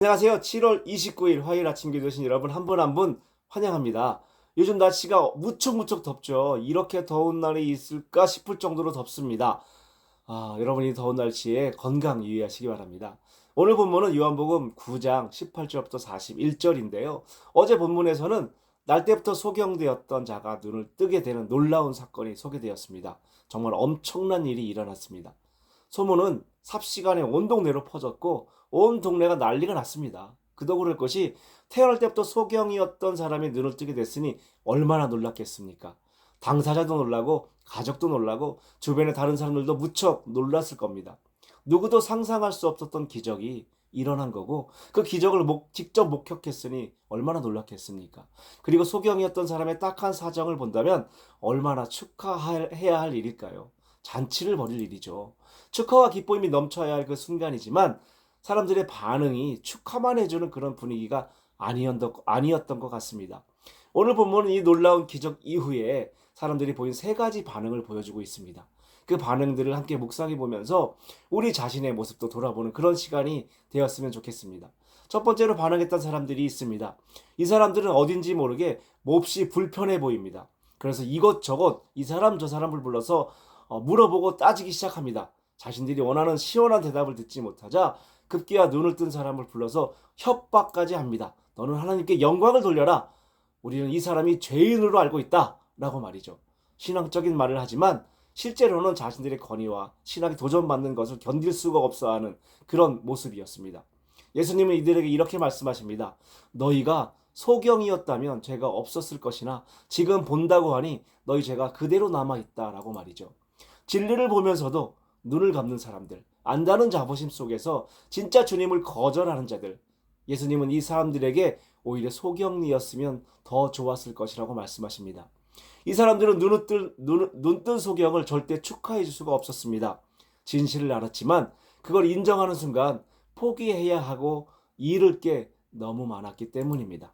안녕하세요. 7월 29일 화요일 아침 기도신 여러분 한 분 한 분 환영합니다. 요즘 날씨가 무척무척 덥죠. 이렇게 더운 날이 있을까 싶을 정도로 덥습니다. 여러분이 더운 날씨에 건강 유의하시기 바랍니다. 오늘 본문은 요한복음 9장 18절부터 41절인데요. 어제 본문에서는 날 때부터 소경되었던 자가 눈을 뜨게 되는 놀라운 사건이 소개되었습니다. 정말 엄청난 일이 일어났습니다. 소문은 삽시간에 온 동네로 퍼졌고 온 동네가 난리가 났습니다. 그도 그럴 것이 태어날 때부터 소경이었던 사람이 눈을 뜨게 됐으니 얼마나 놀랐겠습니까? 당사자도 놀라고 가족도 놀라고 주변의 다른 사람들도 무척 놀랐을 겁니다. 누구도 상상할 수 없었던 기적이 일어난 거고 그 기적을 직접 목격했으니 얼마나 놀랐겠습니까? 그리고 소경이었던 사람의 딱한 사정을 본다면 얼마나 축하해야 할 일일까요? 잔치를 벌일 일이죠. 축하와 기쁨이 넘쳐야 할 그 순간이지만 사람들의 반응이 축하만 해주는 그런 분위기가 아니었던 것 같습니다. 오늘 본문은 이 놀라운 기적 이후에 사람들이 보인 세 가지 반응을 보여주고 있습니다. 그 반응들을 함께 묵상해 보면서 우리 자신의 모습도 돌아보는 그런 시간이 되었으면 좋겠습니다. 첫 번째로 반응했던 사람들이 있습니다. 이 사람들은 어딘지 모르게 몹시 불편해 보입니다. 그래서 이것저것 이 사람 저 사람을 불러서 물어보고 따지기 시작합니다. 자신들이 원하는 시원한 대답을 듣지 못하자 급기야 눈을 뜬 사람을 불러서 협박까지 합니다. 너는 하나님께 영광을 돌려라. 우리는 이 사람이 죄인으로 알고 있다. 라고 말이죠. 신앙적인 말을 하지만 실제로는 자신들의 권위와 신학이 도전받는 것을 견딜 수가 없어하는 그런 모습이었습니다. 예수님은 이들에게 이렇게 말씀하십니다. 너희가 소경이었다면 죄가 없었을 것이나 지금 본다고 하니 너희 죄가 그대로 남아있다라고 말이죠. 진리를 보면서도 눈을 감는 사람들, 안다는 자부심 속에서 진짜 주님을 거절하는 자들, 예수님은 이 사람들에게 오히려 소경이었으면 더 좋았을 것이라고 말씀하십니다. 이 사람들은 눈뜬 소경을 절대 축하해 줄 수가 없었습니다. 진실을 알았지만 그걸 인정하는 순간 포기해야 하고 잃을 게 너무 많았기 때문입니다.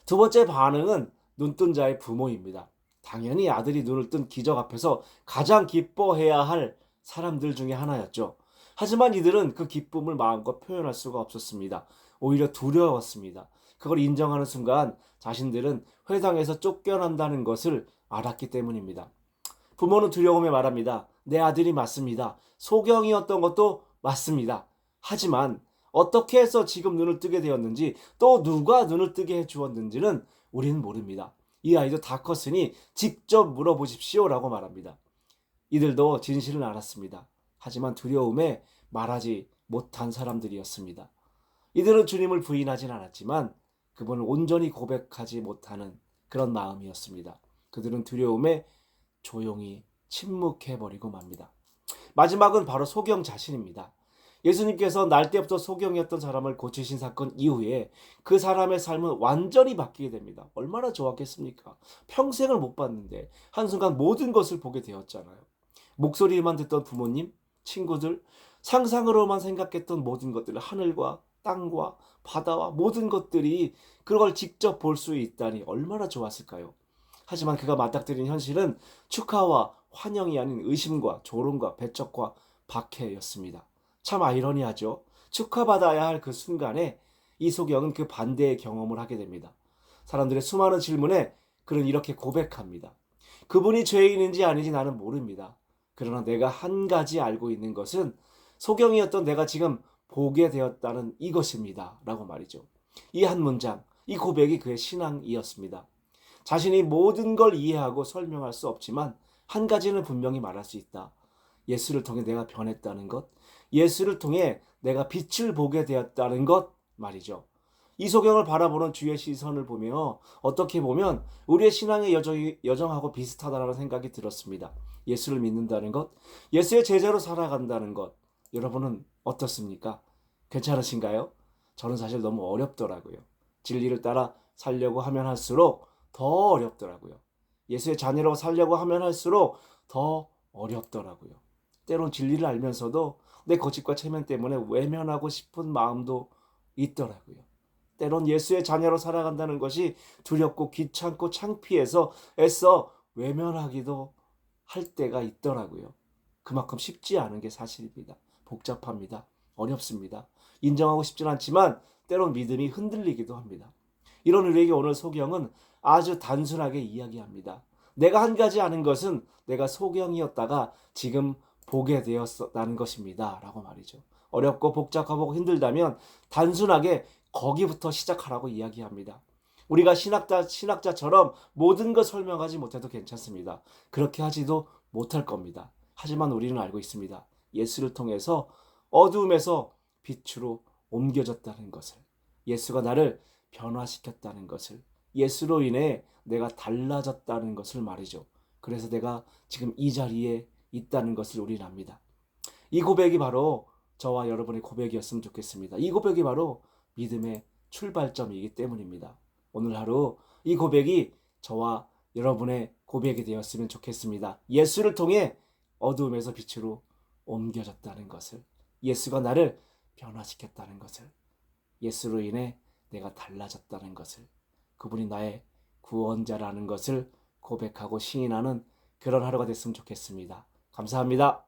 두 번째 반응은 눈뜬 자의 부모입니다. 당연히 아들이 눈을 뜬 기적 앞에서 가장 기뻐해야 할 사람들 중에 하나였죠. 하지만 이들은 그 기쁨을 마음껏 표현할 수가 없었습니다. 오히려 두려웠습니다. 그걸 인정하는 순간 자신들은 회당에서 쫓겨난다는 것을 알았기 때문입니다. 부모는 두려움에 말합니다. 내 아들이 맞습니다. 소경이었던 것도 맞습니다. 하지만 어떻게 해서 지금 눈을 뜨게 되었는지 또 누가 눈을 뜨게 해주었는지는 우리는 모릅니다. 이 아이도 다 컸으니 직접 물어보십시오라고 말합니다. 이들도 진실을 알았습니다. 하지만 두려움에 말하지 못한 사람들이었습니다. 이들은 주님을 부인하진 않았지만 그분을 온전히 고백하지 못하는 그런 마음이었습니다. 그들은 두려움에 조용히 침묵해버리고 맙니다. 마지막은 바로 소경 자신입니다. 예수님께서 날 때부터 소경이었던 사람을 고치신 사건 이후에 그 사람의 삶은 완전히 바뀌게 됩니다. 얼마나 좋았겠습니까? 평생을 못 봤는데 한순간 모든 것을 보게 되었잖아요. 목소리만 듣던 부모님, 친구들, 상상으로만 생각했던 모든 것들, 하늘과 땅과 바다와 모든 것들이 그걸 직접 볼 수 있다니 얼마나 좋았을까요? 하지만 그가 맞닥뜨린 현실은 축하와 환영이 아닌 의심과 조롱과 배척과 박해였습니다. 참 아이러니하죠. 축하받아야 할 그 순간에 이소경은 그 반대의 경험을 하게 됩니다. 사람들의 수많은 질문에 그는 이렇게 고백합니다. 그분이 죄인인지 아닌지 나는 모릅니다. 그러나 내가 한 가지 알고 있는 것은 소경이었던 내가 지금 보게 되었다는 이것입니다. 라고 말이죠. 이 한 문장, 이 고백이 그의 신앙이었습니다. 자신이 모든 걸 이해하고 설명할 수 없지만 한 가지는 분명히 말할 수 있다. 예수를 통해 내가 변했다는 것, 예수를 통해 내가 빛을 보게 되었다는 것 말이죠. 이소경을 바라보는 주의 시선을 보며 어떻게 보면 우리의 신앙의 여정하고 비슷하다는 생각이 들었습니다. 예수를 믿는다는 것, 예수의 제자로 살아간다는 것, 여러분은 어떻습니까? 괜찮으신가요? 저는 사실 너무 어렵더라고요. 진리를 따라 살려고 하면 할수록 더 어렵더라고요. 예수의 자녀로 살려고 하면 할수록 더 어렵더라고요. 때론 진리를 알면서도 내 고집과 체면 때문에 외면하고 싶은 마음도 있더라고요. 때론 예수의 자녀로 살아간다는 것이 두렵고 귀찮고 창피해서 애써 외면하기도 할 때가 있더라고요. 그만큼 쉽지 않은 게 사실입니다. 복잡합니다. 어렵습니다. 인정하고 싶진 않지만 때론 믿음이 흔들리기도 합니다. 이런 우리에게 오늘 소경은 아주 단순하게 이야기합니다. 내가 한 가지 아는 것은 내가 소경이었다가 지금 보게 되었다는 것입니다. 라고 말이죠. 어렵고 복잡하고 힘들다면 단순하게 거기부터 시작하라고 이야기합니다. 우리가 신학자처럼 모든 것 설명하지 못해도 괜찮습니다. 그렇게 하지도 못할 겁니다. 하지만 우리는 알고 있습니다. 예수를 통해서 어두움에서 빛으로 옮겨졌다는 것을, 예수가 나를 변화시켰다는 것을, 예수로 인해 내가 달라졌다는 것을 말이죠. 그래서 내가 지금 이 자리에 있다는 것을 우리는 압니다. 이 고백이 바로 저와 여러분의 고백이었으면 좋겠습니다. 이 고백이 바로 믿음의 출발점이기 때문입니다. 오늘 하루 이 고백이 저와 여러분의 고백이 되었으면 좋겠습니다. 예수를 통해 어두움에서 빛으로 옮겨졌다는 것을, 예수가 나를 변화시켰다는 것을, 예수로 인해 내가 달라졌다는 것을, 그분이 나의 구원자라는 것을 고백하고 시인하는 그런 하루가 됐으면 좋겠습니다. 감사합니다.